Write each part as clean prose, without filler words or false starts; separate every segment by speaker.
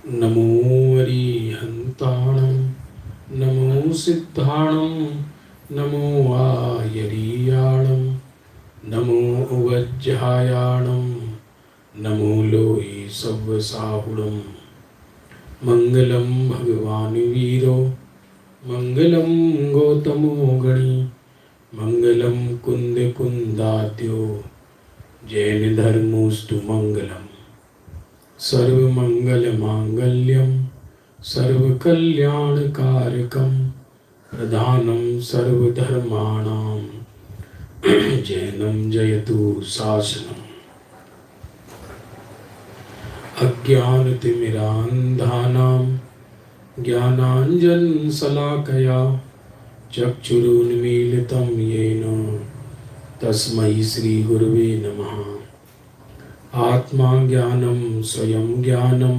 Speaker 1: नमो अरिहन्ताणं नमो सिद्धाणं नमो आयरीयाणं नमो उवज्जायाणं नमो लोये सव्वसाहुणं मंगलं भगवान् वीरो मंगलं गौतमो गणी मंगलं कुन्दकुन्दाद्यो जैन धर्मोस्तु मंगलम् सर्वमंगलमांगल्यं सर्वकल्याणकारकं प्रधानं सर्वधर्माणां जैनं जयतु शासनम्। अज्ञानतिमिरान्धानां ज्ञानाञ्जनशलाकया चक्षुरुन्मीलितं येन तस्मै श्रीगुरवे नमः। आत्मा ज्ञानं स्वयं ज्ञानं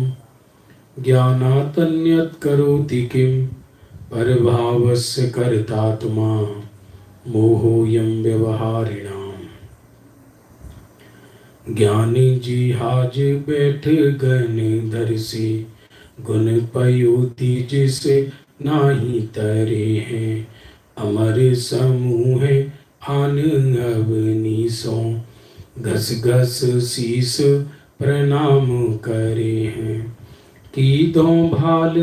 Speaker 1: ज्ञानातन्यत् करोति किं परभावस्य कर्तात्मा मोहोऽयं व्यवहारिणाम्। ज्ञानी जिहाज बैठ गन धर से गुण पयोति जिसे नाही तरे हैं अमर समूह आन अवनीसों घस घस शीस प्रणाम करे हैं कीदों भाल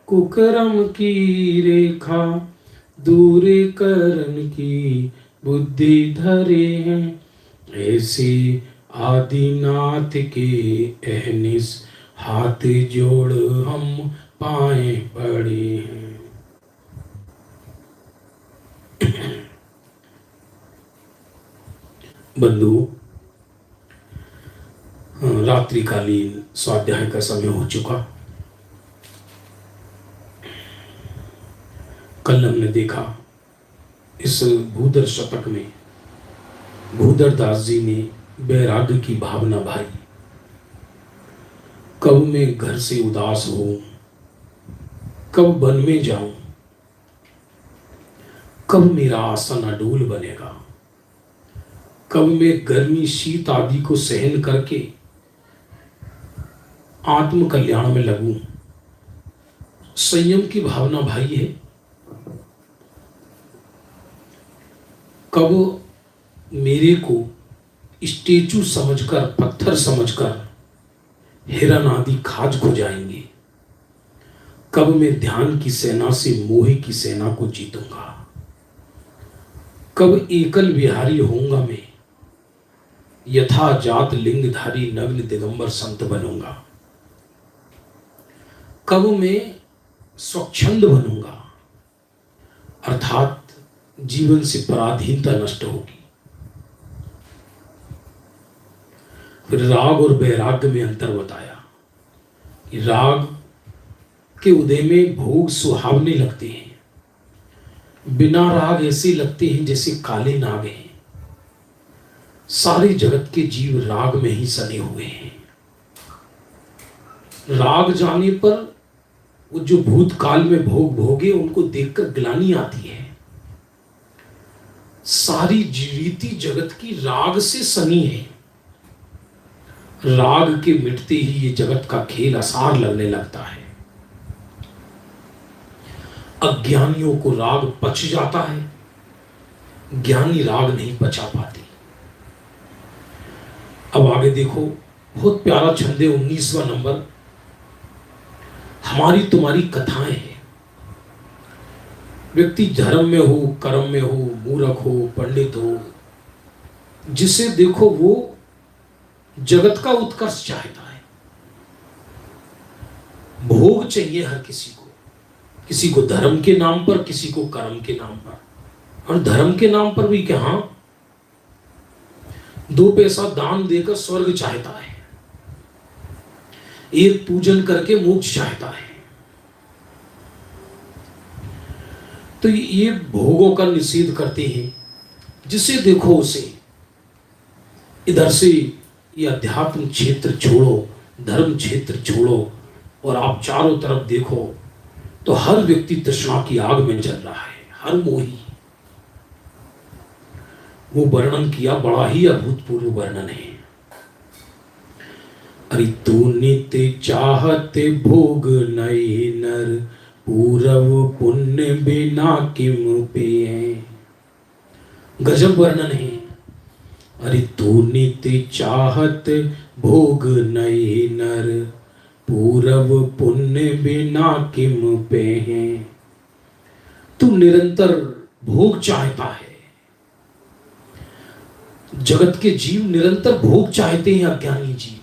Speaker 1: कुकरम की रेखा दूर करन की बुद्धि धरे हैं ऐसी आदिनाथ के अहनिस हाथ जोड़ हम पाए पड़े हैं। बंधु, रात्रिकालीन स्वाध्याय का समय हो चुका। कल हमने देखा इस भूधर शतक में भूधर दास जी ने वैराग्य की भावना भाई। कब मैं घर से उदास हूं, कब वन में जाऊं, कब मेरा आसन अडूल बनेगा, कब मैं गर्मी शीत आदि को सहन करके आत्म कल्याण में लगूं। संयम की भावना भाई है। कब मेरे को स्टेचू समझकर, पत्थर समझकर हिरन आदि खाज को जाएंगे, कब मैं ध्यान की सेना से मोह की सेना को जीतूंगा, कब एकल विहारी होऊंगा मैं, यथा जात लिंगधारी नग्न दिगंबर संत बनूंगा, कब मैं स्वच्छंद बनूंगा, अर्थात जीवन से पराधीनता नष्ट होगी। फिर राग और वैराग्य में अंतर बताया कि राग के उदय में भोग सुहावने लगते हैं, बिना राग ऐसे लगते हैं जैसे काले नाग हैं। सारे जगत के जीव राग में ही सने हुए हैं। राग जाने पर वो जो भूतकाल में भोग भोगे उनको देखकर ग्लानि आती है। सारी रीति जगत की राग से सनी है। राग के मिटते ही ये जगत का खेल आसार लगने लगता है। अज्ञानियों को राग पच जाता है, ज्ञानी राग नहीं पचा पाते। अब आगे देखो, बहुत प्यारा छंद है 19वां नंबर। हमारी तुम्हारी कथाएं हैं। व्यक्ति धर्म में हो, कर्म में हो, मूर्ख हो, पंडित हो, जिसे देखो वो जगत का उत्कर्ष चाहता है। भोग चाहिए हर किसी को धर्म के नाम पर, किसी को कर्म के नाम पर। और धर्म के नाम पर भी क्या, हाँ, 2 पैसा दान देकर स्वर्ग चाहता है, एक पूजन करके मोक्ष चाहता है। तो ये भोगों का निषेध करते हैं। जिसे देखो उसे, इधर से ये अध्यात्म क्षेत्र छोड़ो, धर्म क्षेत्र छोड़ो, और आप चारों तरफ देखो तो हर व्यक्ति तृष्णा की आग में जल रहा है, हर मोही। वो वर्णन किया, बड़ा ही अभूतपूर्व वर्णन है। अरे तू नित्य चाह चाहत भोग नहीं नर, पूरब पुण्य बिना किम पे है। गजब वर्णन है। अरे तू नित्य चाहत भोग नहीं नर, पूरब पुण्य बिना किम पे है। तू निरंतर भोग चाहता है। जगत के जीव निरंतर भोग चाहते हैं, अज्ञानी जीव।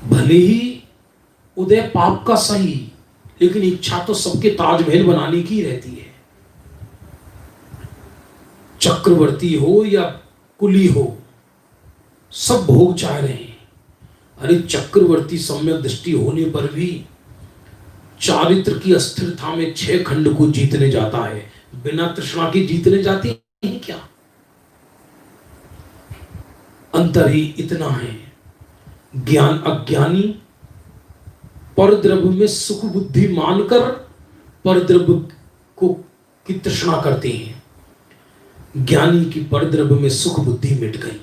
Speaker 1: भले ही उदय पाप का सही, लेकिन इच्छा तो सबके ताजमहल बनाने की रहती है। चक्रवर्ती हो या कुली हो, सब भोग चाह रहे हैं। अरे चक्रवर्ती सम्यक दृष्टि होने पर भी चारित्र की अस्थिरता में 6 खंड को जीतने जाता है, बिना तृष्णा के जीतने जाते हैं क्या? अंतर ही इतना है। ज्ञान अज्ञानी परद्रव्य में सुख बुद्धि मानकर परद्रव्य को की तृष्णा करते हैं। ज्ञानी की परद्रव्य में सुख बुद्धि मिट गई।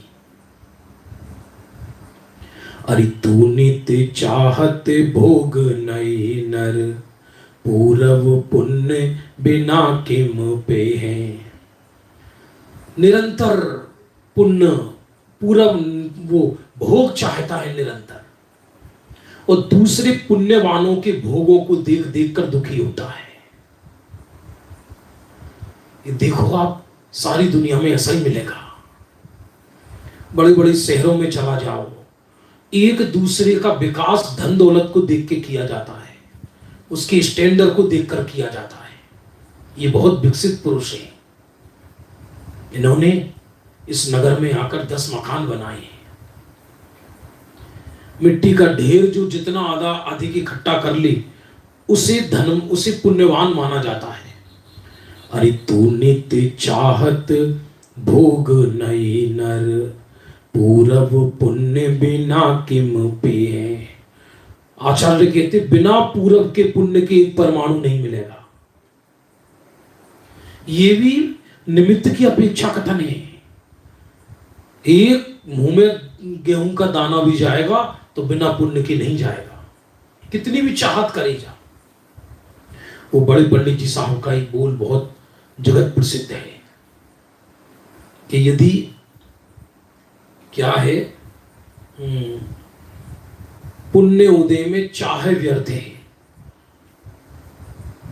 Speaker 1: अरे तू नित्य चाहत भोग नहीं नर, पूरब पुण्य बिना किम पे है। निरंतर पुण्य, पूरब वो भोग चाहता है निरंतर, और दूसरे पुण्यवानों के भोगों को देख देख कर दुखी होता है। ये देखो, आप सारी दुनिया में ऐसा ही मिलेगा। बड़े बड़े शहरों में चला जाओ, एक दूसरे का विकास धन दौलत को देख के किया जाता है, उसके स्टैंडर्ड को देखकर किया जाता है। ये बहुत विकसित पुरुष है। इन्होंने इस नगर में आकर 10 मकान बनाए हैं। मिट्टी का ढेर जो जितना आधा अधिक इकट्ठा कर ले, उसे धन, उसे पुण्यवान माना जाता है। अरे तू नित्य चाहत भोग नहीं नर, पूरब पुण्य बिना किम पे है। आचार्य कहते बिना पूरब के पुण्य के एक परमाणु नहीं मिलेगा। ये भी निमित्त की अपेक्षा कथन है। एक मुंह में गेहूं का दाना भी जाएगा तो बिना पुण्य के नहीं जाएगा, कितनी भी चाहत करे जा। वो बड़े पंडित जी साहब का एक बोल बहुत जगत प्रसिद्ध है कि यदि क्या है, पुण्य उदय में चाहे व्यर्थ है,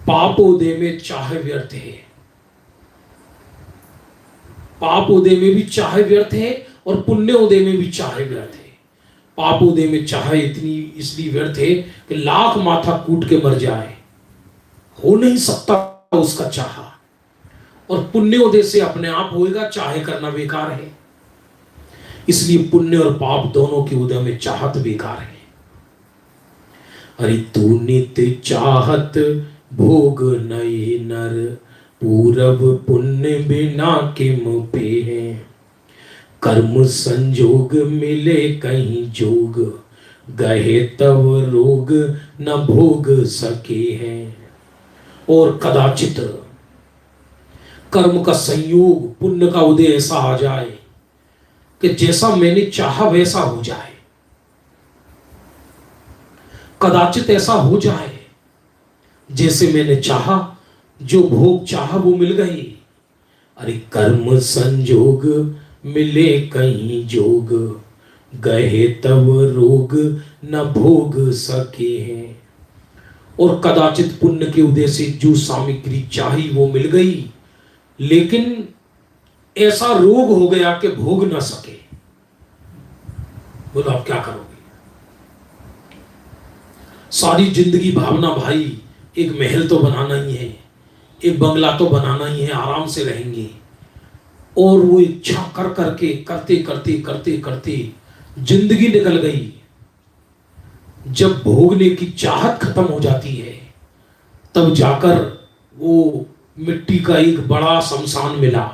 Speaker 1: पाप उदय में चाहे व्यर्थ है। पाप उदय में भी चाहे व्यर्थ है और पुण्य उदय में भी चाहे व्यर्थ है। पाप उदय में चाहे इतनी इसलिए व्यर्थ है कि लाख माथा कूट के मर जाए, हो नहीं सकता उसका चाहा। और पुण्य उदय से अपने आप होएगा, चाहे करना बेकार है। इसलिए पुण्य और पाप दोनों के उदय में चाहत बेकार है। अरे तू नित्य चाहत भोग नहीं नर, पूरब पुण्य बिना किम पे है। कर्म संजोग मिले कहीं जोग, गहे तब रोग न भोग सके हैं। और कदाचित कर्म का संयोग, पुण्य का उदय ऐसा आ जाए कि जैसा मैंने चाहा वैसा हो जाए। कदाचित ऐसा हो जाए जैसे मैंने चाहा, जो भोग चाहा वो मिल गई। अरे कर्म संजोग मिले कहीं जोग, गए तब रोग न भोग सके हैं। और कदाचित पुण्य के उदय से जो सामग्री चाही वो मिल गई, लेकिन ऐसा रोग हो गया कि भोग न सके। बोलो आप क्या करोगे? सारी जिंदगी भावना भाई एक महल तो बनाना ही है, एक बंगला तो बनाना ही है, आराम से रहेंगे। और वो इच्छा कर करके करते करते करते करते जिंदगी निकल गई। जब भोगने की चाहत खत्म हो जाती है, तब जाकर वो मिट्टी का एक बड़ा शमशान मिला।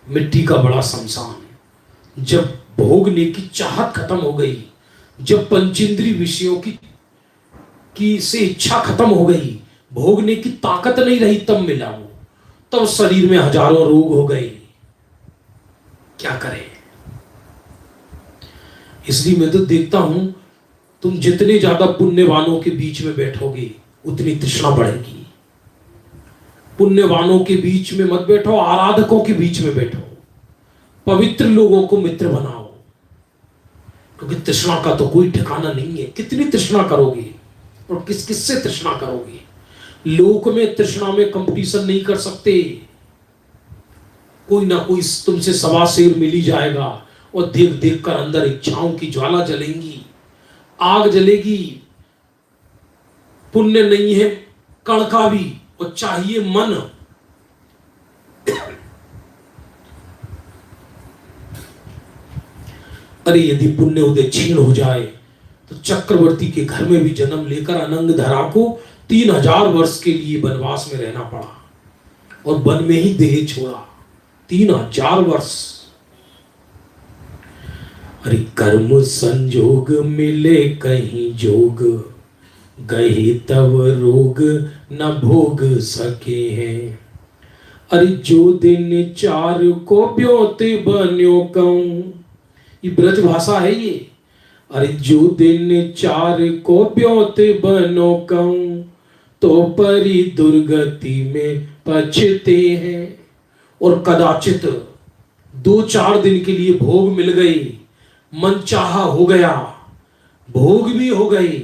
Speaker 1: मिट्टी का बड़ा शमशान। जब भोगने की चाहत खत्म हो गई, जब पंचेंद्रिय विषयों की से इच्छा खत्म हो गई, भोगने की ताकत नहीं रही, तब मिला वो। तब शरीर में हजारों रोग हो गए। क्या करें? इसलिए मैं तो देखता हूं, तुम जितने ज्यादा पुण्यवानों के बीच में बैठोगे उतनी तृष्णा बढ़ेगी। पुण्यवानों के बीच में मत बैठो, आराधकों के बीच में बैठो, पवित्र लोगों को मित्र बनाओ, क्योंकि तृष्णा का तो कोई ठिकाना नहीं है। कितनी तृष्णा करोगे और किस किस से तृष्णा करोगे। लोक में तृष्णा में कंपटीशन नहीं कर सकते। कोई ना कोई तुमसे सवा शेर मिल ही जाएगा और देख देख कर अंदर इच्छाओं की ज्वाला जलेंगी, आग जलेगी। पुण्य नहीं है कण का भी, और चाहिए मन। अरे यदि पुण्य उदय क्षीण हो जाए तो चक्रवर्ती के घर में भी जन्म लेकर अनंग धरा को 3000 वर्ष के लिए वनवास में रहना पड़ा और वन में ही देह छोड़ा। 3000 वर्ष। अरे कर्म संजोग मिले कहीं जोग, गए तब रोग न भोग सके हैं। अरे जो दिन चार को ब्योते बन्यो कहूं, ये ब्रज भाषा है ये। अरे जो दिन चार को ब्योते बनो कहूं, तो परी दुर्गति में पछते हैं। और कदाचित 2-4 दिन के लिए भोग मिल गई, मन चाहा हो गया, भोग भी हो गई,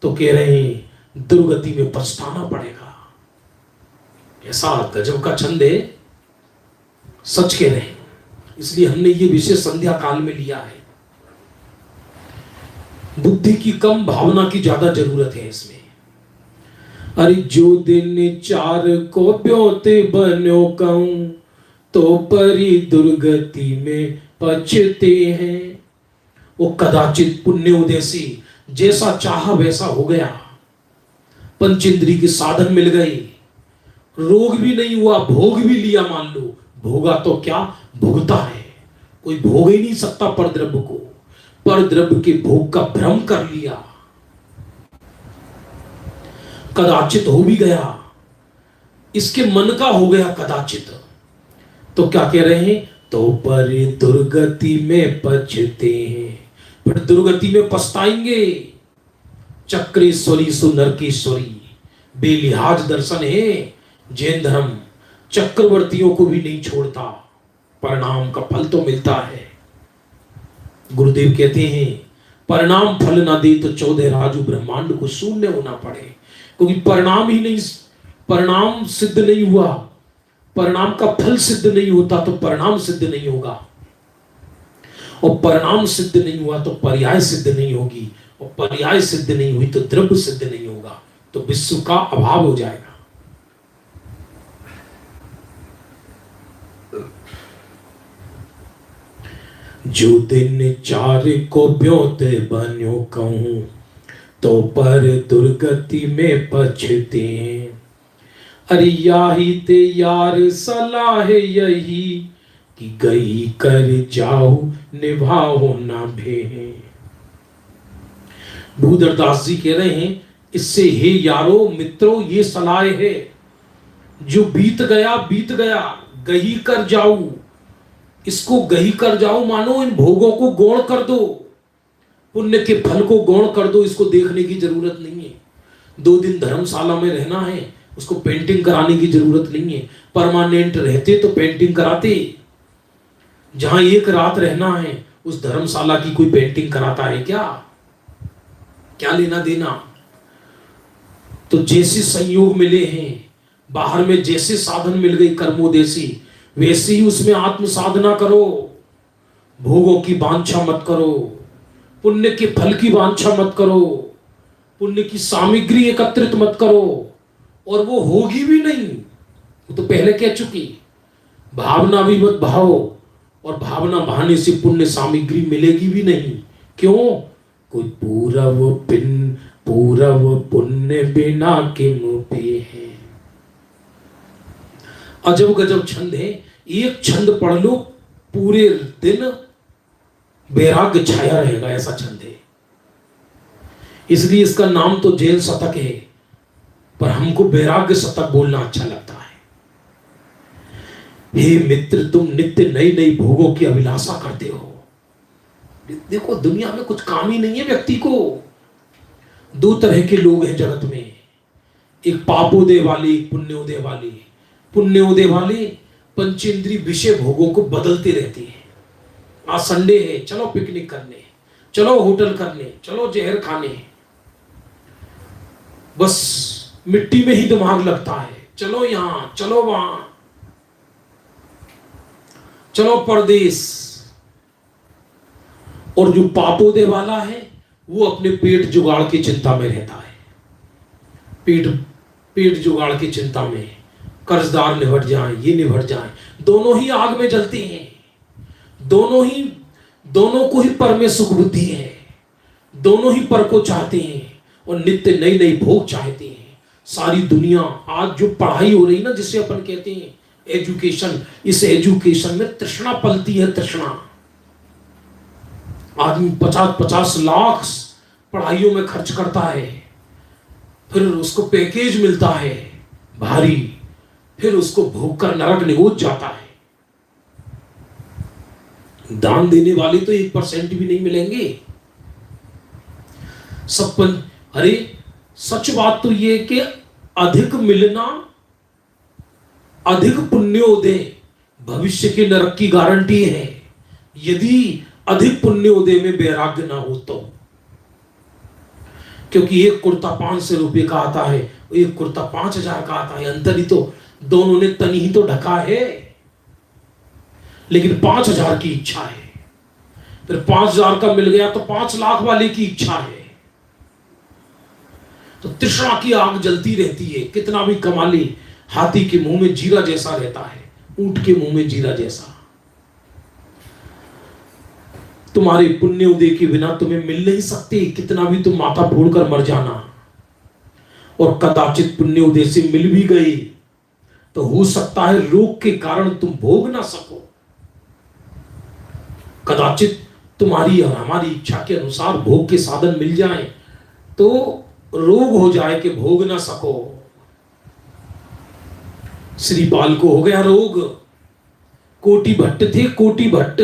Speaker 1: तो कह रहे हैं दुर्गति में पछताना पड़ेगा। ऐसा गजब का छंद है, सच कह रहे हैं। इसलिए हमने ये विषय संध्या काल में लिया है। बुद्धि की कम, भावना की ज्यादा जरूरत है इसमें। अरे जो दिन चार को ब्योते बन्यो कहूं, तो परी दुर्गति में पछते हैं। वो कदाचित पुण्य उदय से जैसा चाहा वैसा हो गया, पंचेंद्री के साधन मिल गए, रोग भी नहीं हुआ, भोग भी लिया। मान लो भोगा तो क्या भोगता है, कोई भोग ही नहीं सकता परद्रव्य को। परद्रव्य के भोग का भ्रम कर लिया, कदाचित हो भी गया, इसके मन का हो गया कदाचित। तो क्या कह रहे हैं, तो पर दुर्गति में पछते हैं, फिर दुर्गति में पछताएंगे। चक्रेश्वरी सुनरकेश्वरी बेलिहाज दर्शन है जैन धर्म। चक्रवर्तियों को भी नहीं छोड़ता, परिणाम का फल तो मिलता है। गुरुदेव कहते हैं परिणाम फल ना दे तो 14 राजू ब्रह्मांड को शून्य होना पड़े। क्योंकि परिणाम ही नहीं, परिणाम सिद्ध नहीं हुआ, परिणाम का फल सिद्ध नहीं होता तो परिणाम सिद्ध नहीं होगा, और परिणाम सिद्ध नहीं हुआ तो पर्याय सिद्ध नहीं होगी, और पर्याय सिद्ध नहीं हुई तो द्रव्य सिद्ध नहीं होगा, तो विश्व का अभाव हो जाएगा। जो दिन चार को ब्योते बन्यो कहूं, तो पर दुर्गति में पछते हैं। अरे याही ते यार सलाह यही, कि गई कर जाओ निभाओ ना भे। भूधरदास जी कह रहे हैं इससे हे यारो मित्रों ये सलाह है, जो बीत गया बीत गया, गही कर जाओ, इसको गही कर जाओ, मानो इन भोगों को गौण कर दो, पुण्य के फल को गौण कर दो, इसको देखने की जरूरत नहीं है। 2 दिन धर्मशाला में रहना है, उसको पेंटिंग कराने की जरूरत नहीं है। परमानेंट रहते तो पेंटिंग कराते। जहां 1 रात रहना है उस धर्मशाला की कोई पेंटिंग कराता है क्या? क्या लेना देना। तो जैसे संयोग मिले हैं, बाहर में जैसे साधन मिल गई कर्मोदेशी, वैसे ही उसमें आत्म साधना करो। भोगों की वांछा मत करो, पुण्य के फल की वांछा मत करो, पुण्य की सामग्री एकत्रित मत करो, और वो होगी भी नहीं। वो तो पहले कह चुकी, भावना भी मत भाओ, और भावना बहाने से पुण्य सामग्री मिलेगी भी नहीं। क्यों? कोई पूरव पुण्य बिना के मुँह पे है। अजब गजब छंद है, एक छंद पढ़ लो पूरे दिन वैराग्य छाया रहेगा, ऐसा छंद है। इसलिए इसका नाम तो जेल शतक है, पर हमको वैराग्य शतक बोलना अच्छा लगता है। हे मित्र, तुम नित्य नई नई भोगों की अभिलाषा करते हो, देखो दुनिया में कुछ काम ही नहीं है व्यक्ति को। दो तरह के लोग हैं जगत में, एक पापोदय वाले, एक पुण्योदय वाले। पुण्योदय वाले पंचेंद्रिय विषय भोगों को बदलते रहते हैं। आज संडे है, चलो पिकनिक करने, चलो होटल करने, चलो जहर खाने, बस मिट्टी में ही दिमाग लगता है। चलो यहां, चलो वहां, चलो परदेश। और जो पापोदय वाला है वो अपने पेट जुगाड़ की चिंता में रहता है। पेट पेट जुगाड़ की चिंता में, कर्जदार निभट जाए, ये निभट जाए। दोनों ही आग में जलते हैं, दोनों को ही पर में सुख बुद्धि है, दोनों ही पर को चाहते हैं और नित्य नई नई भोग चाहते हैं। सारी दुनिया आज जो पढ़ाई हो रही ना, जिसे अपन कहते हैं एजुकेशन, इस एजुकेशन में तृष्णा पलती है, तृष्णा। आदमी 50-50 लाख पढ़ाइयों में खर्च करता है, फिर उसको पैकेज मिलता है भारी, फिर उसको भोग कर नरक निगोच जाता है। दान देने वाले तो 1% भी नहीं मिलेंगे। अरे सच बात तो ये कि अधिक मिलना, अधिक पुण्योदय भविष्य के नरक की गारंटी है, यदि अधिक पुण्योदय में वैराग्य ना हो तो। क्योंकि एक कुर्ता 500 रुपये का आता है, एक कुर्ता 5000 का आता है, अंतर ही तो, दोनों ने तन ही तो ढका है, लेकिन 5000 की इच्छा है। फिर 5000 का मिल गया तो 5 लाख वाले की इच्छा है। तो तृष्णा की आग जलती रहती है, कितना भी कमा ले। हाथी के मुंह में जीरा जैसा रहता है, ऊंट के मुंह में जीरा जैसा। तुम्हारे पुण्योदय के बिना तुम्हें मिल नहीं सकते, कितना भी तुम माथा फोड़कर मर जाना। और कदाचित पुण्योदय से मिल भी गए तो हो सकता है रोग के कारण तुम भोग ना सको। कदाचित तुम्हारी और हमारी इच्छा के अनुसार भोग के साधन मिल जाए तो रोग हो जाए कि भोग ना सको। श्रीपाल को हो गया रोग, कोटि भट्ट थे, कोटि भट्ट।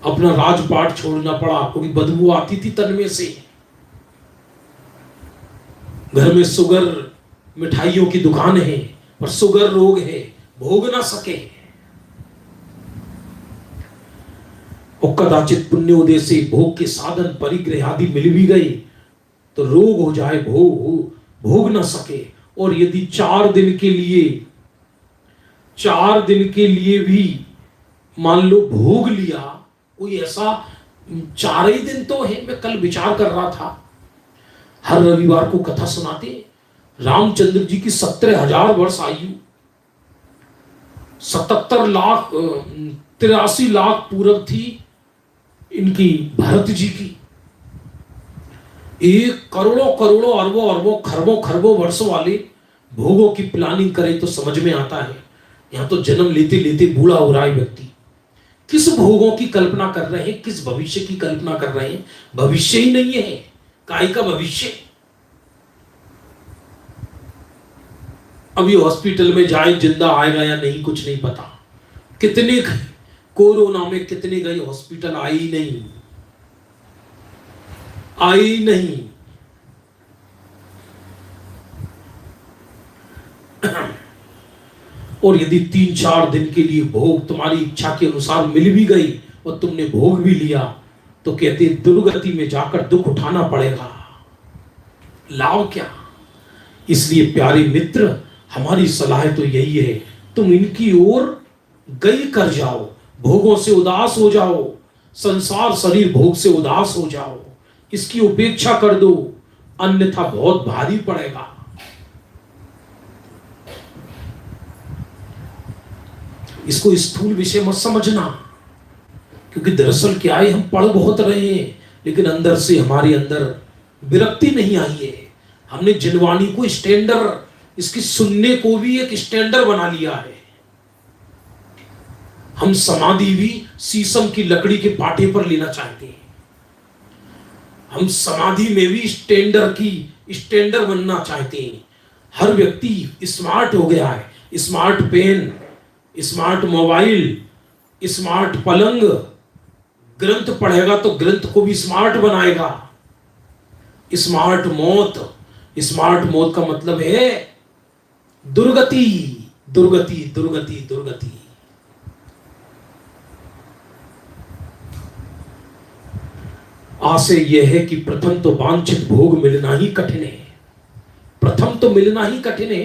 Speaker 1: अपना राजपाट छोड़ना पड़ा क्योंकि बदबू आती थी तन में से। घर में शुगर, मिठाइयों की दुकान है, पर शुगर रोग है, भोग ना सके। और कदाचित पुण्योदय से भोग के साधन परिग्रह आदि मिल भी गए तो रोग हो जाए, भोग ना सके। और यदि 4 दिन के लिए भी मान लो भोग लिया, कोई ऐसा 4 ही दिन तो है। मैं कल विचार कर रहा था, हर रविवार को कथा सुनाते रामचंद्र जी की 17,000 वर्ष आयु, 83 लाख पूरब थी इनकी भरत जी की। 1 करोड़ों करोड़ों अरबों अरबों खरबों खरबों वर्षों वाले भोगों की प्लानिंग करें तो समझ में आता है। यहां तो जन्म लेते लेते बूढ़ा हो रहा है व्यक्ति। किस भोगों की कल्पना कर रहे हैं, किस भविष्य की कल्पना कर रहे हैं? भविष्य ही नहीं है, काय का भविष्य। अभी हॉस्पिटल में जाए, जिंदा आएगा या नहीं कुछ नहीं पता। कितने कोरोना में कितने गए हॉस्पिटल, आई नहीं। और यदि 3-4 दिन के लिए भोग तुम्हारी इच्छा के अनुसार मिल भी गई और तुमने भोग भी लिया तो कहते दुर्गति में जाकर दुख उठाना पड़ेगा, लाभ क्या। इसलिए प्यारे मित्र, हमारी सलाह तो यही है, तुम इनकी ओर गई कर जाओ, भोगों से उदास हो जाओ, संसार शरीर भोग से उदास हो जाओ, इसकी उपेक्षा कर दो, अन्यथा बहुत भारी पड़ेगा। इसको स्थूल विषय मत समझना, क्योंकि दरअसल क्या है, हम पढ़ बहुत रहे हैं लेकिन अंदर से हमारे अंदर विरक्ति नहीं आई है। हमने जिनवाणी को स्टैंडर्ड, इसकी सुनने को भी एक स्टैंडर्ड बना लिया है। हम समाधि भी शीशम की लकड़ी के पाटे पर लेना चाहते हैं। हम समाधि में भी स्टैंडर्ड बनना चाहते हैं। हर व्यक्ति स्मार्ट हो गया है, smart pen, smart mobile, smart पलंग, ग्रंथ पढ़ेगा तो ग्रंथ को भी स्मार्ट बनाएगा। स्मार्ट मौत, स्मार्ट मौत का मतलब है दुर्गति, दुर्गति, दुर्गति, दुर्गति। आशय यह है कि प्रथम तो वांछित भोग मिलना ही कठिन है, प्रथम तो मिलना ही कठिन है।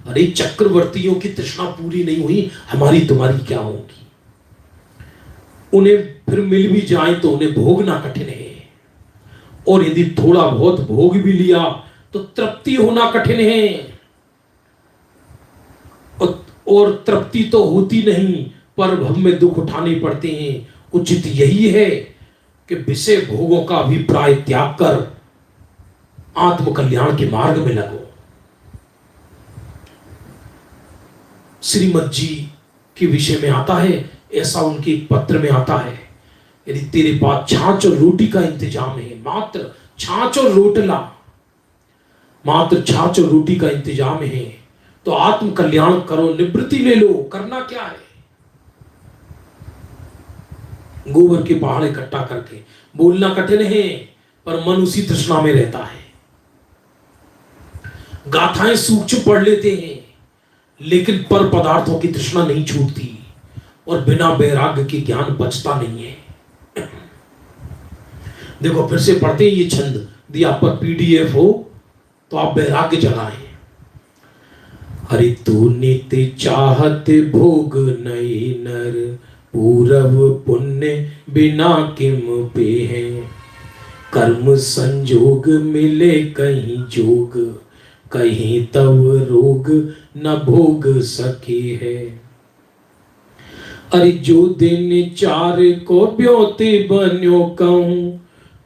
Speaker 1: अरे चक्रवर्तियों की तृष्णा पूरी नहीं हुई, हमारी तुम्हारी क्या होगी? उन्हें फिर मिल भी जाए तो उन्हें भोगना कठिन है, और यदि थोड़ा बहुत भोग भी लिया तो तृप्ति होना कठिन है। और तृप्ति तो होती नहीं, पर भव में दुख उठाने पड़ते हैं। उचित यही है कि विषय भोगों का अभिप्राय त्याग कर आत्मकल्याण के मार्ग में लगो। श्रीमद जी के विषय में आता है, ऐसा उनके एक पत्र में आता है, यदि तेरे पास छाछ और रोटी का इंतजाम है, मात्र छाछ और रोटला, मात्र छाछ और रोटी का इंतजाम है, तो आत्म कल्याण करो, निवृत्ति ले लो। करना क्या है? गोबर के पहाड़ इकट्ठा करके, बोलना कठिन है पर मन उसी तृष्णा में रहता है। गाथाएं सूक्ष्म पढ़ लेते हैं लेकिन पर पदार्थों की तृष्णा नहीं छूटती, और बिना वैराग्य के ज्ञान बचता नहीं है। देखो फिर से पढ़ते हैं ये छंद, यदि आप पर पीडीएफ हो तो आप वैराग्य जगाएं। हरि तू नित्य चाहत भोग नई नर, पूरब पुण्य बिना किम पे है, कर्म संजोग मिले कहीं जोग, कहीं तब रोग न भोग सके है। अरे जो दिन चार को ब्योते बन्यो कहूं,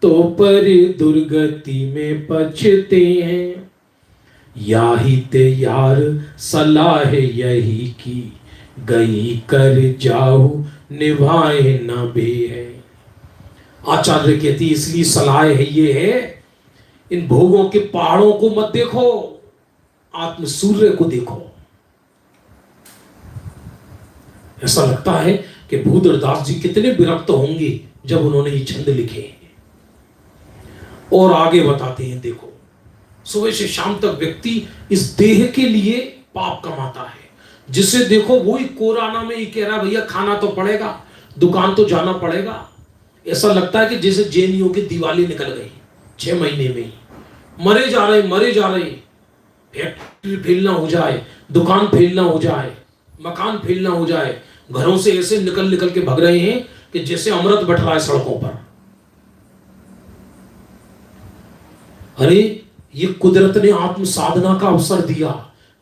Speaker 1: तो पर दुर्गति में पछते हैं, याही ते यार सलाह यही की, गई कर जाऊ निभाए न बे है। आचार्य कहती इसलिए सलाह है ये है, इन भोगों के पहाड़ों को मत देखो, आत्म सूर्य को देखो। ऐसा लगता है कि भूधरदास जी कितने विरक्त होंगे जब उन्होंने ये छंद लिखे। और आगे बताते हैं, देखो सुबह से शाम तक व्यक्ति इस देह के लिए पाप कमाता है, जिसे देखो वही कोराना में ही कह रहा भैया खाना तो पड़ेगा, दुकान तो जाना पड़ेगा। ऐसा लगता है कि जैसे जेएनयू की दिवाली निकल गई 6 महीने में ही, मरे जा रहे, मरे जा रहे। फैक्ट्री फैलना हो जाए, दुकान फैलना हो जाए, मकान फैलना हो जाए, घरों से ऐसे निकल निकल के भाग रहे हैं कि जैसे अमृत बट रहा है सड़कों पर। अरे ये कुदरत ने आत्म साधना का अवसर दिया,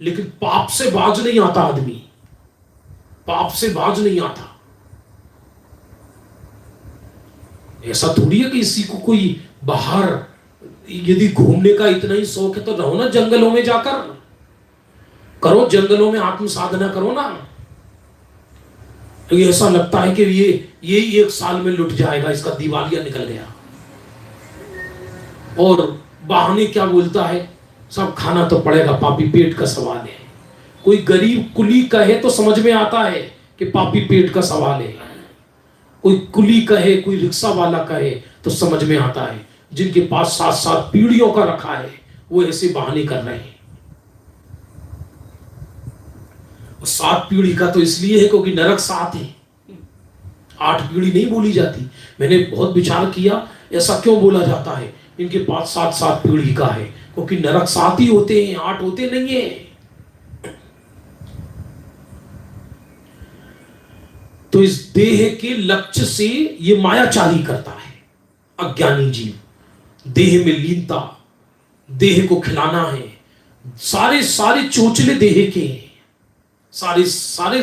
Speaker 1: लेकिन पाप से बाज नहीं आता आदमी, पाप से बाज नहीं आता। ऐसा थोड़ी है कि इसी को कोई बाहर, यदि घूमने का इतना ही शौक है तो रहो ना जंगलों में जाकर, करो जंगलों में आत्म साधना करो ना। तो ऐसा लगता है कि ये 1 साल में लुट जाएगा, इसका दिवालिया निकल गया। और बहाने क्या बोलता है, सब खाना तो पड़ेगा, पापी पेट का सवाल है। कोई गरीब कुली कहे तो समझ में आता है कि पापी पेट का सवाल है, कोई कुली कहे, कोई रिक्शा वाला कहे तो समझ में आता है। जिनके पास 7-7 पीढ़ियों का रखा है वो ऐसे बहाने कर रहे हैं। 7 पीढ़ी का तो इसलिए है क्योंकि नरक 7 है, 8 पीढ़ी नहीं बोली जाती। मैंने बहुत विचार किया ऐसा क्यों बोला जाता है, इनके पास 7-7 पीढ़ी का है, क्योंकि नरक 7 ही होते हैं, 8 होते नहीं है। तो इस देह के लक्ष्य से ये मायाचारी करता है अज्ञानी जीव। देह में लीनता, देह को खिलाना है, सारे चोचले देह के, सारे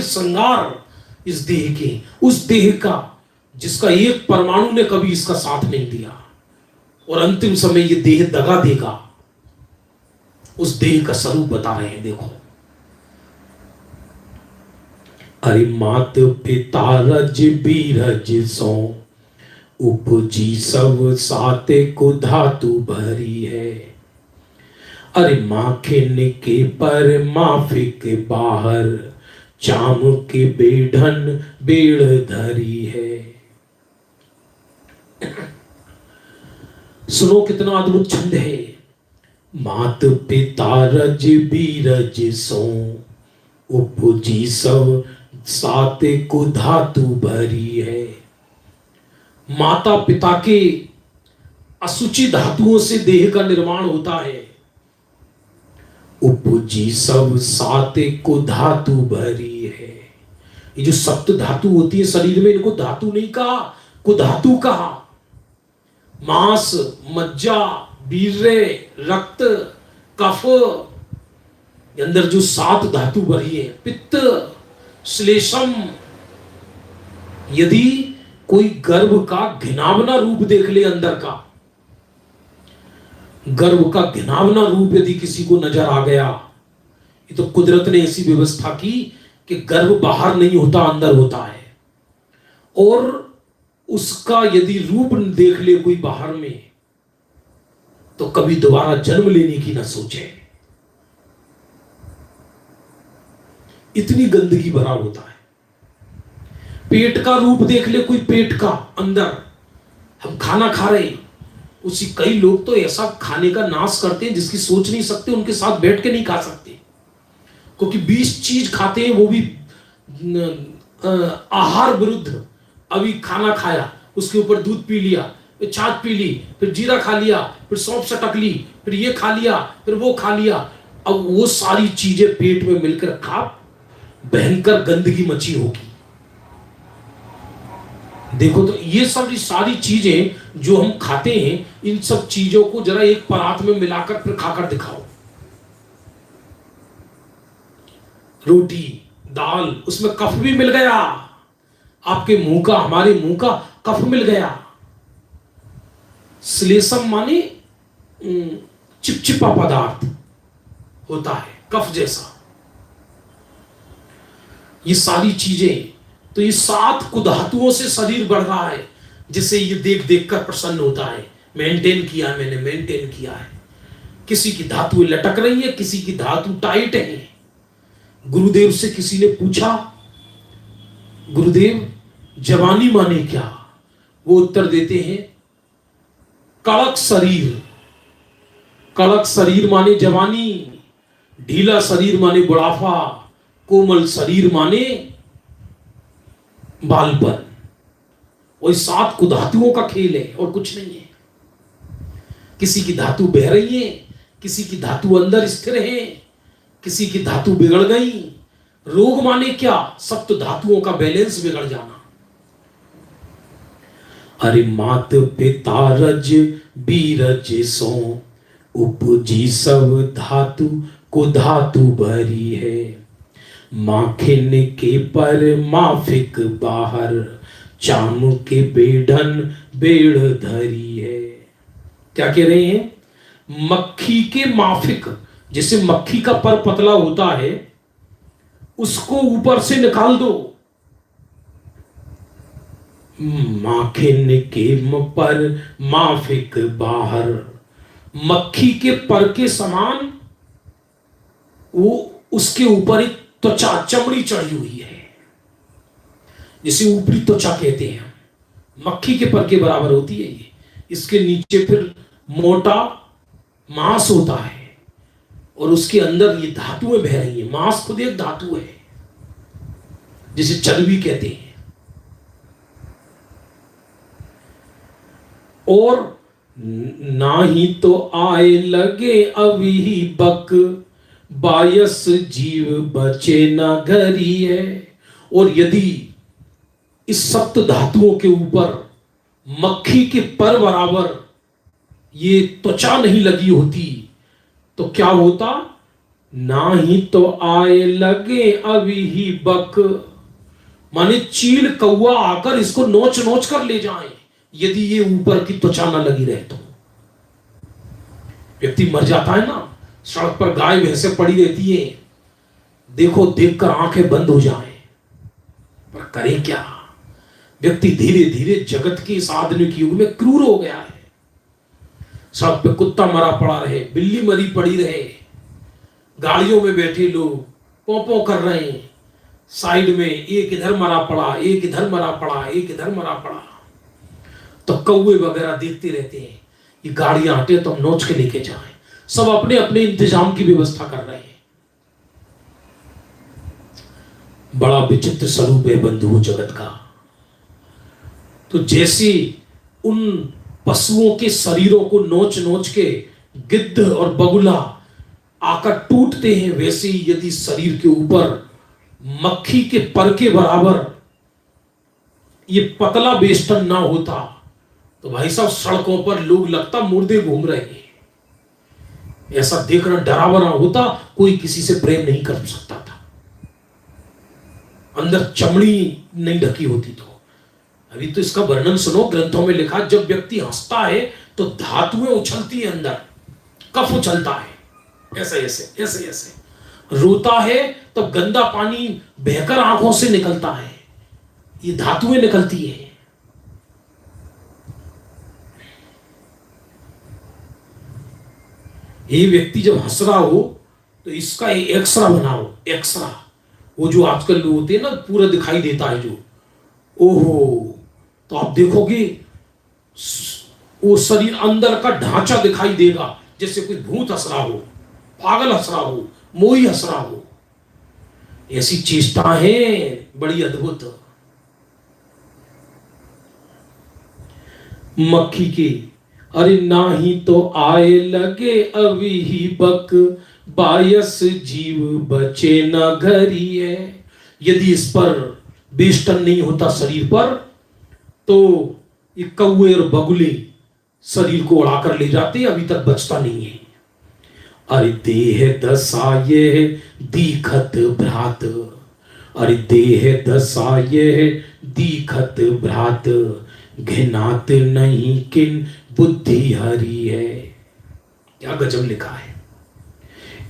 Speaker 1: श्रृंगार इस देह के, उस देह का जिसका एक परमाणु ने कभी इसका साथ नहीं दिया, और अंतिम समय ये देह दगा देगा। उस देह का स्वरूप बता रहे हैं, देखो। अरे मात पिता रज बीरज सो, उपजी सब साते को धातु भरी है। अरे माखिन के पर माफिक बाहर, चाम के बेढन बेड़ धरी है। सुनो कितना अद्भुत छंद है। मात पिता रज बीरज सो, उपजी सब सात को धातु भरी है। माता पिता के असुचि धातुओं से देह का निर्माण होता है। उपजी सब सात को धातु भरी है। ये जो सप्त धातु होती है शरीर में, इनको धातु नहीं कहा, कुधातु कहा। मांस, मज्जा, वीर्य, रक्त, कफ, अंदर जो सात धातु भरी है, पित्त, श्लेषम। यदि कोई गर्भ का घिनावना रूप देख ले, अंदर का गर्भ का घिनावना रूप यदि किसी को नजर आ गया, ये तो कुदरत ने ऐसी व्यवस्था की कि गर्भ बाहर नहीं होता, अंदर होता है। और उसका यदि रूप देख ले कोई बाहर में, तो कभी दोबारा जन्म लेने की ना सोचे। इतनी गंदगी भरा होता है। पेट का रूप देख ले कोई, पेट का अंदर हम खाना खा रहे, उसी कई लोग तो ऐसा खाने का नाश करते हैं जिसकी सोच नहीं सकते, उनके साथ बैठ के नहीं खा सकते, क्योंकि 20 चीज खाते हैं, वो भी आहार विरुद्ध। अभी खाना खाया, उसके ऊपर दूध पी लिया, फिर छाछ पी ली, फिर जीरा खा लिया, फिर सौंफ सटक ली, फिर ये खा लिया, फिर वो खा लिया। अब वो सारी चीजें पेट में मिलकर खा भयंकर गंदगी मची होगी। देखो तो ये सब सारी चीजें जो हम खाते हैं, इन सब चीजों को जरा एक परात में मिलाकर फिर खाकर दिखाओ। रोटी, दाल, उसमें कफ भी मिल गया, आपके मुंह का, हमारे मुंह का कफ मिल गया। श्लेषम माने चिपचिपा पदार्थ होता है, कफ जैसा। ये सारी चीजें, तो ये 7 कुधातुओं से शरीर बढ़ रहा है, जिसे ये देख देख कर प्रसन्न होता है। मेंटेन किया मैंने, मेंटेन किया है। किसी की धातु लटक रही है, किसी की धातु टाइट है। गुरुदेव से किसी ने पूछा, गुरुदेव जवानी माने क्या? वो उत्तर देते हैं, कड़क शरीर। कड़क शरीर माने जवानी, ढीला शरीर माने बुढ़ापा, कोमल शरीर माने बालपन। वही 7 कुधातुओं का खेल है और कुछ नहीं है। किसी की धातु बह रही है, किसी की धातु अंदर स्थिर है, किसी की धातु बिगड़ गई। रोग माने क्या? सप्त धातुओं का बैलेंस बिगड़ जाना। अरे मात पिता रज बीरज सो, उपजी सब धातु को धातु भरी है। माखिन के पर माफिक बाहर, चाम के बेढन बेड़ धरी है। क्या कह रहे हैं? मक्खी के माफिक, जैसे मक्खी का पर पतला होता है, उसको ऊपर से निकाल दो। माखिन के पर माफिक बाहर, मक्खी के पर के समान वो उसके ऊपर एक त्वचा, चमड़ी चढ़ी हुई है, जिसे ऊपरी त्वचा कहते हैं। मक्खी के पर के बराबर होती है ये। इसके नीचे फिर मोटा मांस होता है और उसके अंदर ये धातुएं बह रही हैं। मांस खुद एक धातु है, जिसे चर्बी कहते हैं। और ना ही तो आए लगे अभी बक, बायस जीव बचे ना घरी है। और यदि इस सप्त धातुओं के ऊपर मक्खी के पर बराबर ये त्वचा नहीं लगी होती, तो क्या होता? ना ही तो आए लगे अभी ही बक, माने चील कौआ आकर इसको नोच नोच कर ले जाए, यदि ये ऊपर की त्वचा ना लगी रहे तो। व्यक्ति मर जाता है ना, सड़क पर गाय भैंसे पड़ी रहती है, देखो देखकर आंखें बंद हो जाए, पर करे क्या? व्यक्ति धीरे धीरे जगत के इस आधुनिक युग में क्रूर हो गया है। सड़क पे कुत्ता मरा पड़ा रहे, बिल्ली मरी पड़ी रहे, गाड़ियों में बैठे लोग पौ पौ कर रहे हैं, साइड में एक इधर मरा पड़ा, एक इधर मरा पड़ा, एक इधर मरा पड़ा, तो कौवे वगैरह देखते रहते हैं, ये गाड़ियां हटे तो हम नोच के लेके जाएं। सब अपने अपने इंतजाम की व्यवस्था कर रहे हैं। बड़ा विचित्र स्वरूप है बंधु जगत का। तो जैसे उन पशुओं के शरीरों को नोच नोच के गिद्ध और बगुला आकर टूटते हैं, वैसे ही यदि शरीर के ऊपर मक्खी के पर के बराबर ये पतला बेष्टन ना होता तो भाई साहब सड़कों पर लोग लगता मुर्दे घूम रहे हैं। ऐसा देखना डरावना होता, कोई किसी से प्रेम नहीं कर सकता था। अंदर चमड़ी नहीं ढकी होती। तो अभी तो इसका वर्णन सुनो, ग्रंथों में लिखा, जब व्यक्ति हंसता है तो धातुएं उछलती है, अंदर कफ उछलता है, ऐसे ऐसे ऐसे ऐसे। रोता है तो गंदा पानी बहकर आंखों से निकलता है, ये धातुएं निकलती है। ये व्यक्ति जब हंस रहा हो तो इसका एक्सरा बनाओ, एक्सरा, वो जो आजकल होते हैं ना, पूरा दिखाई देता है जो, ओहो, तो आप देखोगे वो शरीर अंदर का ढांचा दिखाई देगा, जैसे कोई भूत हंस रहा हो, पागल हंस रहा हो, मोही हंस रहा हो। ऐसी चेष्टा है बड़ी अद्भुत। मक्खी की, अरे नाही तो आए लगे अभी ही बक, बायस जीव बचे न घरी है। यदि इस पर बेष्टन नहीं होता शरीर पर, तो ये कौवे और बगुले शरीर को उड़ाकर ले जाते, अभी तक बचता नहीं है। अरे देह दशा ये दीखत भ्रात, अरे देह दशा ये दीखत भ्रात, घिनात नहीं किन बुद्धि हरी है। क्या गजब लिखा है।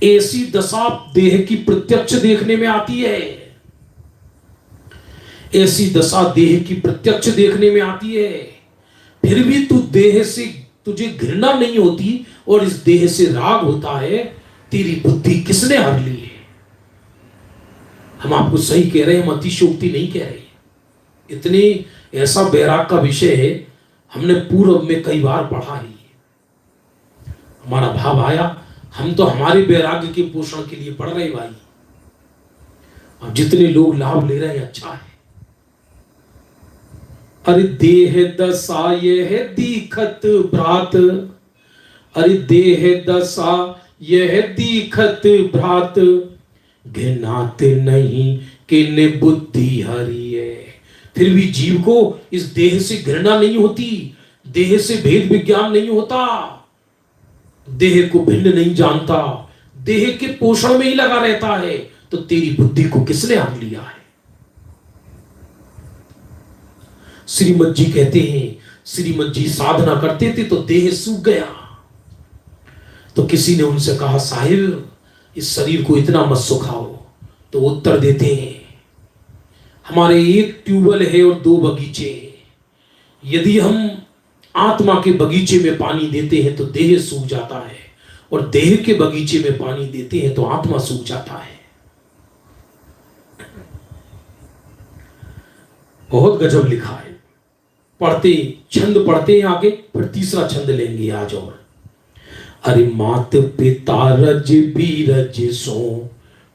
Speaker 1: ऐसी दशा देह की प्रत्यक्ष देखने में आती है, ऐसी दशा देह की प्रत्यक्ष देखने में आती है, फिर भी तू देह से, तुझे घृणा नहीं होती और इस देह से राग होता है। तेरी बुद्धि किसने हर ली है? हम आपको सही कह रहे हैं, हम अतिशयोक्ति नहीं कह रहे। इतने ऐसा बैराग का विषय है, हमने पूर्व में कई बार पढ़ा ही है। हमारा भाव आया, हम तो हमारे बैराग्य के पोषण के लिए पढ़ रहे भाई। अब जितने लोग लाभ ले रहे हैं अच्छा है। अरे देह दशा यह दीखत भ्रात, अरे देह दशा यह दीखत भ्रात, घिनात नहीं किन बुद्धि हरी है। फिर भी जीव को इस देह से घृणा नहीं होती, देह से भेद विज्ञान नहीं होता, देह को भिन्न नहीं जानता, देह के पोषण में ही लगा रहता है। तो तेरी बुद्धि को किसने हर लिया है? श्रीमद जी कहते हैं, श्रीमद जी साधना करते थे तो देह सूख गया। तो किसी ने उनसे कहा, साहिब इस शरीर को इतना मत सुखाओ। तो उत्तर देते हैं, हमारे एक ट्यूबवेल है और 2 बगीचे। यदि हम आत्मा के बगीचे में पानी देते हैं तो देह सूख जाता है, और देह के बगीचे में पानी देते हैं तो आत्मा सूख जाता है। बहुत गजब लिखा है। पढ़ते छंद पढ़ते हैं आगे, फिर तीसरा छंद लेंगे आज। और अरे मात पिता रज बीरज सो,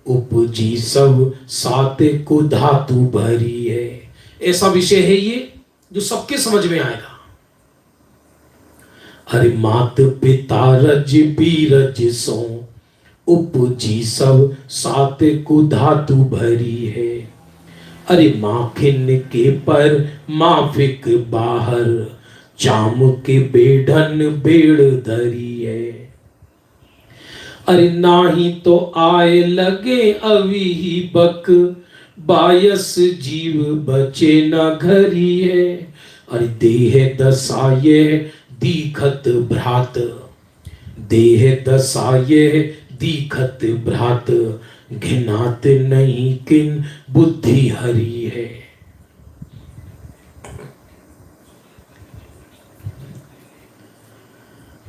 Speaker 1: उपजी सब सात को धातु भरी है। ऐसा विषय है ये जो सबके समझ में आएगा। अरे मात पिता रज बीरज सो, उपजी सब सात को धातु भरी है। अरे माखिन के पर माफिक बाहर, चाम के बेढन बेड़ धरी है। अरे नाही तो आए लगे अभी ही बक, बायस जीव बचे न घरी है। अरे देह दशा ये दीखत भ्रात, देह दशा ये दीखत भ्रात, घिनात नहीं किन बुद्धि हरी है।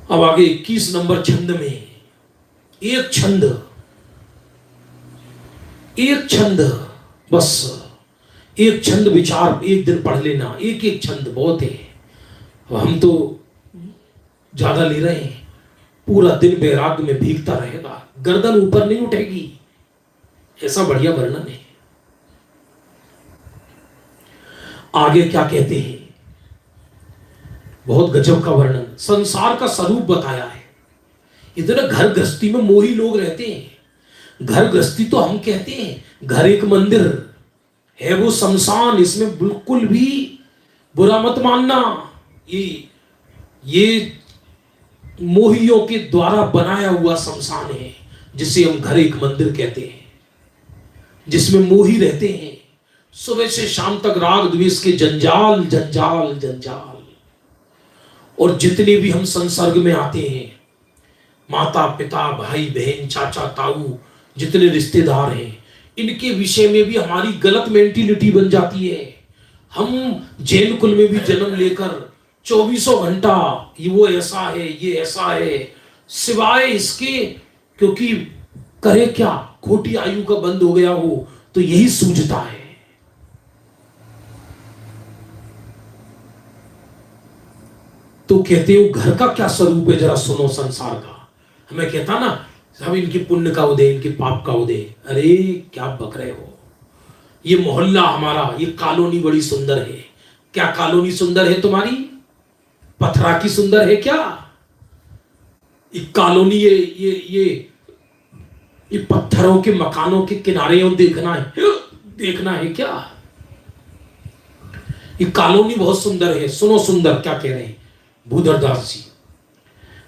Speaker 1: अब आगे 21 नंबर छंद में एक छंद बस एक छंद विचार एक दिन पढ़ लेना, एक एक छंद बहुत है। हम तो ज्यादा ले रहे हैं, पूरा दिन वैराग्य में भीगता रहेगा, गर्दन ऊपर नहीं उठेगी। ऐसा बढ़िया वर्णन है। आगे क्या कहते हैं, बहुत गजब का वर्णन, संसार का स्वरूप बताया है। इधर घर गृहस्थी में मोही लोग रहते हैं। घर गृहस्थी तो हम कहते हैं, घर एक मंदिर है, वो शमशान, इसमें बिल्कुल भी बुरा मत मानना। ये मोहियों के द्वारा बनाया हुआ शमशान है, जिसे हम घर एक मंदिर कहते हैं, जिसमें मोही रहते हैं। सुबह से शाम तक राग द्वेष के जंजाल जंजाल जंजाल। और जितने भी हम संसर्ग में आते हैं, माता पिता भाई बहन चाचा ताऊ, जितने रिश्तेदार हैं, इनके विषय में भी हमारी गलत मेंटिलिटी बन जाती है। हम जैन कुल में भी जन्म लेकर 24 घंटा ये वो ऐसा है, ये ऐसा है, सिवाय इसके क्योंकि करे क्या, खोटी आयु का बंद हो गया हो तो यही सूझता है। तो कहते हो घर का क्या स्वरूप है, जरा सुनो संसार का। हमें कहता ना सब इनके पुण्य का उदय, इनके पाप का उदय। अरे क्या बक रहे हो, ये मोहल्ला हमारा, ये कॉलोनी बड़ी सुंदर है। क्या कॉलोनी सुंदर है तुम्हारी? पथरा की सुंदर है क्या? ये कॉलोनी ये पत्थरों के मकानों के किनारे देखना है क्या? ये कॉलोनी बहुत सुंदर है। सुनो सुंदर क्या कह रहे हैं भूधरदास जी।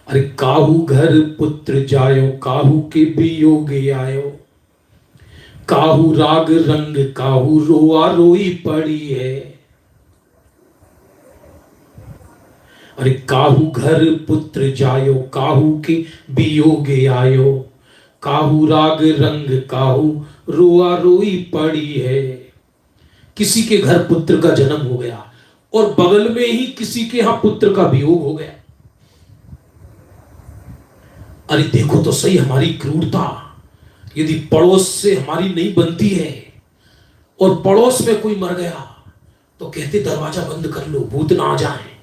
Speaker 1: अरे काहू घर पुत्र जायो, काहू के वियोग आयो, काहू राग रंग, काहू रोआ रोई पड़ी है। अरे काहू घर पुत्र जायो, काहू के वियोग आयो, काहू राग रंग, काहू रोआ रोई पड़ी है। किसी के घर पुत्र का जन्म हो गया और बगल में ही किसी के यहां पुत्र का वियोग हो गया। अरे देखो तो सही हमारी क्रूरता। यदि पड़ोस से हमारी नहीं बनती है और पड़ोस में कोई मर गया तो कहते दरवाजा बंद कर लो, भूत ना आ जाए।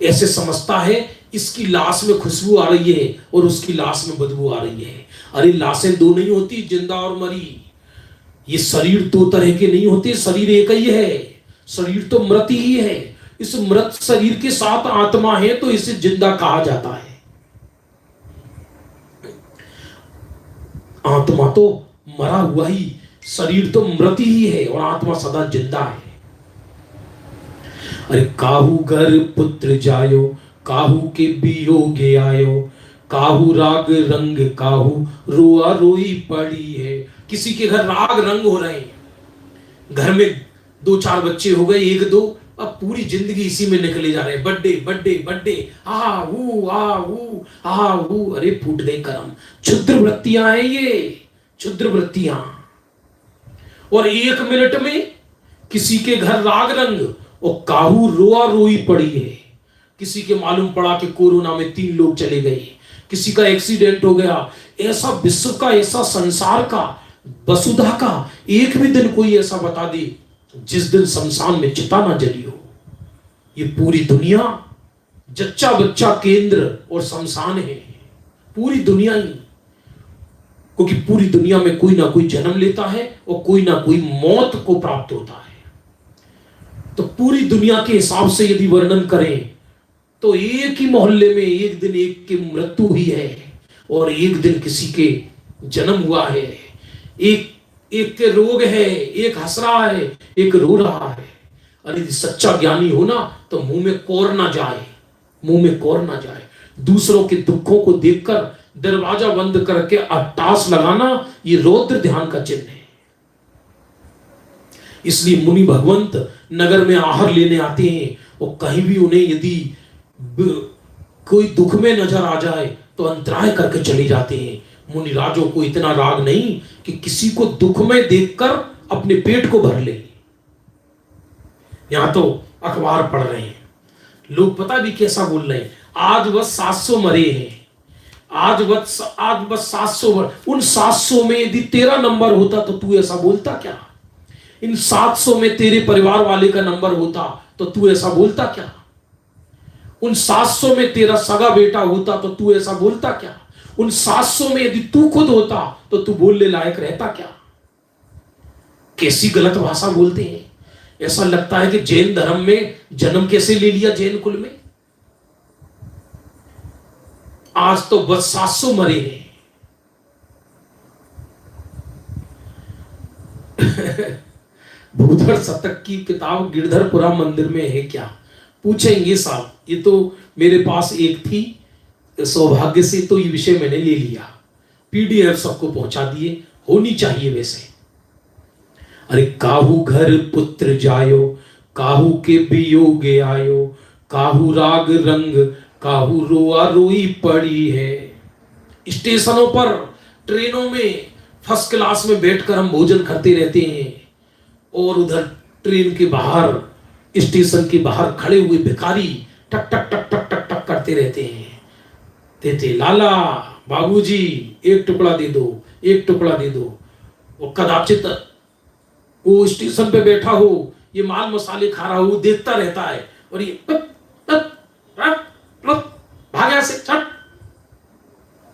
Speaker 1: ऐसे समझता है इसकी लाश में खुशबू आ रही है और उसकी लाश में बदबू आ रही है। अरे लाशें दो नहीं होती, जिंदा और मरी। ये शरीर दो तरह के नहीं होते, शरीर एक ही है। शरीर तो मृत ही है। इस मृत शरीर के साथ आत्मा है तो इसे जिंदा कहा जाता है। आत्मा तो मरा हुआ ही, शरीर तो मृत ही है और आत्मा सदा जिंदा है। अरे काहू घर पुत्र जायो, काहू के वियोग आयो, काहू राग रंग, काहू रोआ रोई पड़ी है। किसी के घर राग रंग हो रहे हैं, घर में 2-4 बच्चे हो गए, 1-2, अब पूरी जिंदगी इसी में निकले जा रहे हैं। बर्थडे बर्थडे बर्थडे, आ वो। अरे फूट गए कर्म। क्षुद्र वृत्तियां हैं ये, क्षुद्र वृत्तियां। और 1 मिनट में किसी के घर राग रंग और काहू रोआ रोई पड़ी है। किसी के मालूम पड़ा कि कोरोना में 3 लोग चले गए, किसी का एक्सीडेंट हो गया। ऐसा विश्व का, ऐसा संसार का, वसुधा का एक भी दिन कोई ऐसा बता दे जिस दिन शमशान में चिता ना जली हो। ये पूरी दुनिया जच्चा बच्चा केंद्र और शमशान है, पूरी दुनिया ही। क्योंकि पूरी दुनिया में कोई ना कोई जन्म लेता है और कोई ना कोई मौत को प्राप्त होता है। तो पूरी दुनिया के हिसाब से यदि वर्णन करें तो एक ही मोहल्ले में एक दिन एक की मृत्यु हुई है और एक दिन किसी के जन्म हुआ है। एक के रोग है, एक हंस रहा है, एक रो रहा है। अरे सच्चा ज्ञानी हो ना तो मुंह में कौर ना जाए, मुंह में कौर ना जाए। दूसरों के दुखों को देखकर दरवाजा बंद करके अट्टास लगाना ये रौद्र ध्यान का चिन्ह है। इसलिए मुनि भगवंत नगर में आहार लेने आते हैं और कहीं भी उन्हें यदि कोई दुख में नजर आ जाए तो अंतराय करके चले जाते हैं। मुनिराजों को इतना राग नहीं कि किसी को दुख में देखकर अपने पेट को भर ले। यहां तो अखबार पढ़ रहे हैं लोग, पता भी कैसा बोल रहे हैं, आज बस 700 मरे हैं, आज बस 700 वर्ष, उन 700 में यदि तेरा नंबर होता तो तू ऐसा बोलता क्या? इन 700 में तेरे परिवार वाले का नंबर होता तो तू ऐसा बोलता क्या? उन 700 में तेरा सगा बेटा होता तो तू ऐसा बोलता क्या? उन 700 में यदि तू खुद होता तो तू बोलने लायक रहता क्या? कैसी गलत भाषा बोलते हैं। ऐसा लगता है कि जैन धर्म में जन्म कैसे ले लिया, जैन कुल में। आज तो बस 700 मरे हैं। भूधर शतक की किताब गिरधरपुरा मंदिर में है क्या? पूछेंगे साहब। ये तो मेरे पास एक थी, सौभाग्य से तो ये विषय मैंने ले लिया, पीडीएफ सबको पहुंचा दिए, होनी चाहिए वैसे। अरे काहू घर पुत्र जायो, काहू के वियोगे आयो, काहू राग रंग, काहू रोआ रोई पड़ी है। स्टेशनों पर, ट्रेनों में फर्स्ट क्लास में बैठकर हम भोजन करते रहते हैं, और उधर ट्रेन के बाहर, स्टेशन के बाहर खड़े हुए भिखारी टक टक टक टक टक टक करते रहते हैं। देते लाला, बाबूजी, एक टुकड़ा दे दो, एक टुकड़ा दे दो। वो कदाचित वो स्टेशन पे बैठा हो, ये माल मसाले खा रहा हो, देखता रहता है, और ये भाग से छट,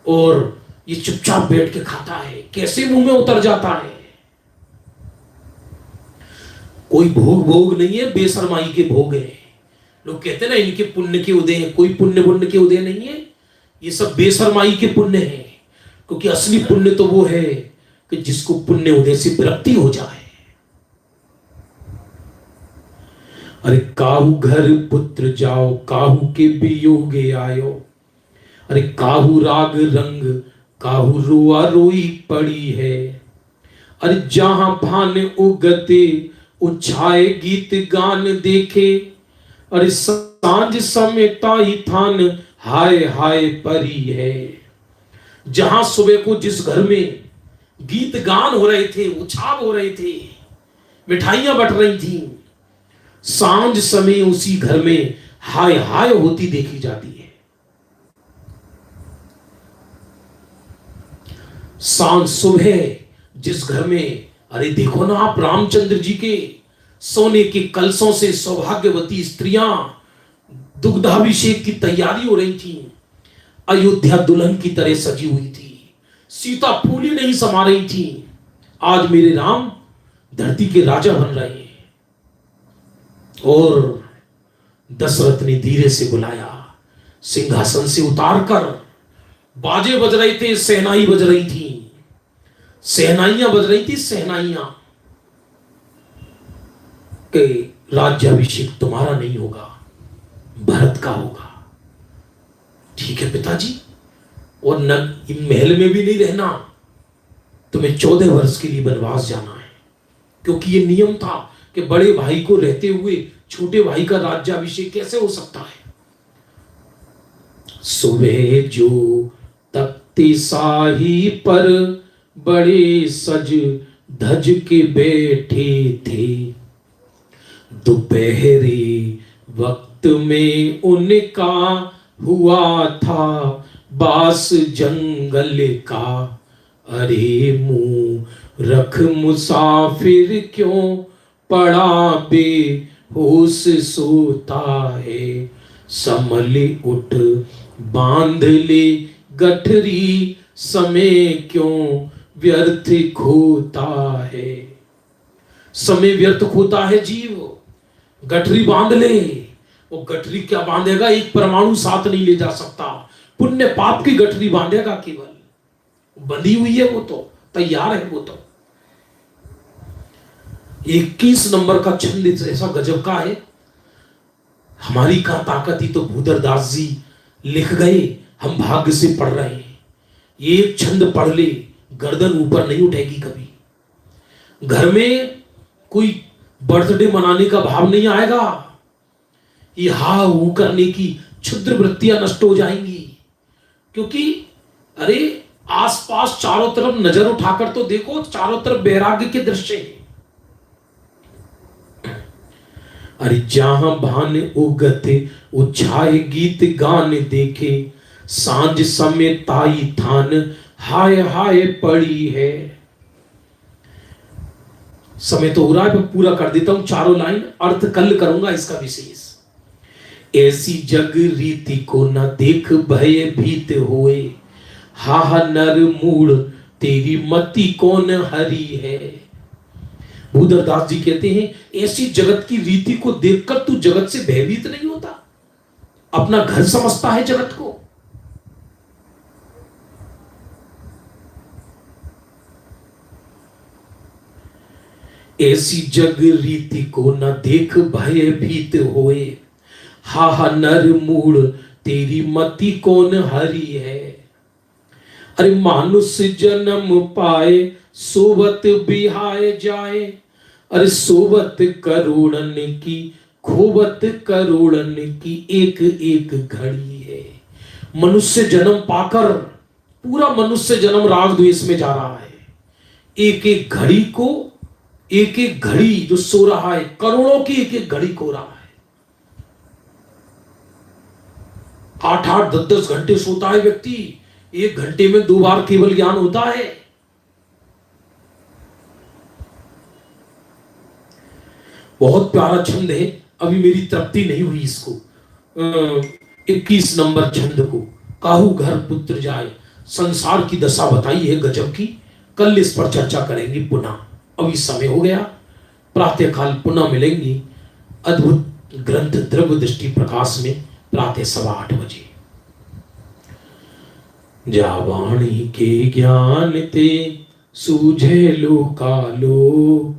Speaker 1: और ये चुपचाप बैठ के खाता है। कैसे मुंह में उतर जाता है। कोई भोग नहीं है, बेशर्माई के भोग है। लोग कहते हैं ना इनके पुण्य के उदय हैं। कोई पुण्य के उदय नहीं है, ये सब बेशर्माई के पुण्य है। क्योंकि असली पुण्य तो वो है कि जिसको पुण्य उदय से विरक्ति हो जाए। अरे काहू घर पुत्र जाओ, काहू के वियोगे आयो, अरे काहू राग रंग, काहू रोआ रोई पड़ी है। अरे जहां भान उगते उछाए गीत गान देखे, अरे सांझ समेटा ही थान, हाय हाय परी है। जहां सुबह को जिस घर में गीत गान हो रहे थे, उछाव हो रहे थे, मिठाइयां बट रही थी, सांझ समय उसी घर में हाय हाय होती देखी जाती है। सांझ सुबह जिस घर में, अरे देखो ना आप, रामचंद्र जी के सोने के कलशों से सौभाग्यवती स्त्रियां दुग्धाभिषेक की तैयारी हो रही थी। अयोध्या दुल्हन की तरह सजी हुई थी, सीता फूली नहीं समा रही थी। आज मेरे राम धरती के राजा बन रहे हैं। और दशरथ ने धीरे से बुलाया, सिंहासन से उतारकर। बाजे बज रहे थे, सहनाई बज रही थी, सहनाइयां बज रही थी, सहनाइयां के राज्याभिषेक तुम्हारा नहीं होगा, भरत का होगा। ठीक है पिताजी, और न इन महल में भी नहीं रहना, तुम्हें 14 वर्ष के लिए वनवास जाना है। क्योंकि ये नियम था कि बड़े भाई को रहते हुए छोटे भाई का राज्याभिषेक कैसे हो सकता है। सुबह जो तख्ती शाही पर बड़े सज धज के बैठे थे, दोपहरी वक्त में उनका हुआ था बास जंगल का। अरे मुंह रख मुसाफिर क्यों पड़ा बेहोश सोता है, संभल उठ बांध ले गठरी, समय क्यों व्यर्थ खोता है। समय व्यर्थ खोता है जीव, गठरी बांध ले। वो गठरी क्या बांधेगा, एक परमाणु साथ नहीं ले जा सकता। पुण्य पाप की गठरी बांधेगा, केवल बंधी हुई है, वो तो तैयार है। वो तो 21 नंबर का छंद ऐसा गजब का है। हमारी का ताकत ही तो भूधर दास जी लिख गए, हम भाग्य से पढ़ रहे हैं। एक छंद पढ़ ले, गर्दन ऊपर नहीं उठेगी कभी। घर में कोई बर्थडे मनाने का भाव नहीं आएगा। ये हा हू करने की क्षुद्र वृत्तियां नष्ट हो जाएंगी। क्योंकि अरे आसपास चारों तरफ नजर उठाकर तो देखो, चारों तरफ वैराग्य के दृश्य हैं। अरे जहां भान उगते उछाए गीत गान देखे, सांझ समय ताई थान हाय हाय पड़ी है। समय तो हो रहा है, मैं पूरा कर देता हूं चारों लाइन, अर्थ कल करूंगा इसका विशेष। ऐसी जग रीति को न देख भय भीत होए, हा नर मूड तेरी मति कौन हरी है। भूधरदास जी कहते हैं ऐसी जगत की रीति को देखकर तू जगत से भयभीत नहीं होता, अपना घर समझता है जगत को। ऐसी जग रीति को न देख भय भीत होए, हा नर मूड तेरी मति कौन हरी है। अरे मानुष जन्म पाए सोबत बिहाए जाए, अरे सोबत करोड़न की खोबत करोड़न की एक एक घड़ी है। मनुष्य जन्म पाकर पूरा मनुष्य जन्म राग द्वेष में जा रहा है। एक एक घड़ी को, एक एक घड़ी जो सो रहा है, करोड़ों की एक एक घड़ी खो रहा है। 8-8 10-10 घंटे सोता है व्यक्ति, 1 घंटे में 2 बार केवल ज्ञान होता है। बहुत प्यारा छंद है, अभी मेरी तृप्ति नहीं हुई इसको। 21 नंबर छंद को, काहू घर पुत्र जाए, संसार की दशा बताई है गजब की। कल इस पर चर्चा करेंगे पुनः, अभी समय हो गया। प्रातः काल पुनः मिलेंगी अद्भुत ग्रंथ द्रव्य दृष्टि प्रकाश में प्रातः 8:15 बजे। जावाणी के ज्ञान ते सूझे लो कालो,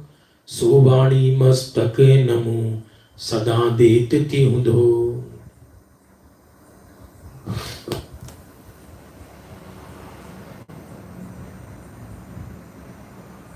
Speaker 1: सोवाणी मस्तक नमो सदा देत तिहुं धो।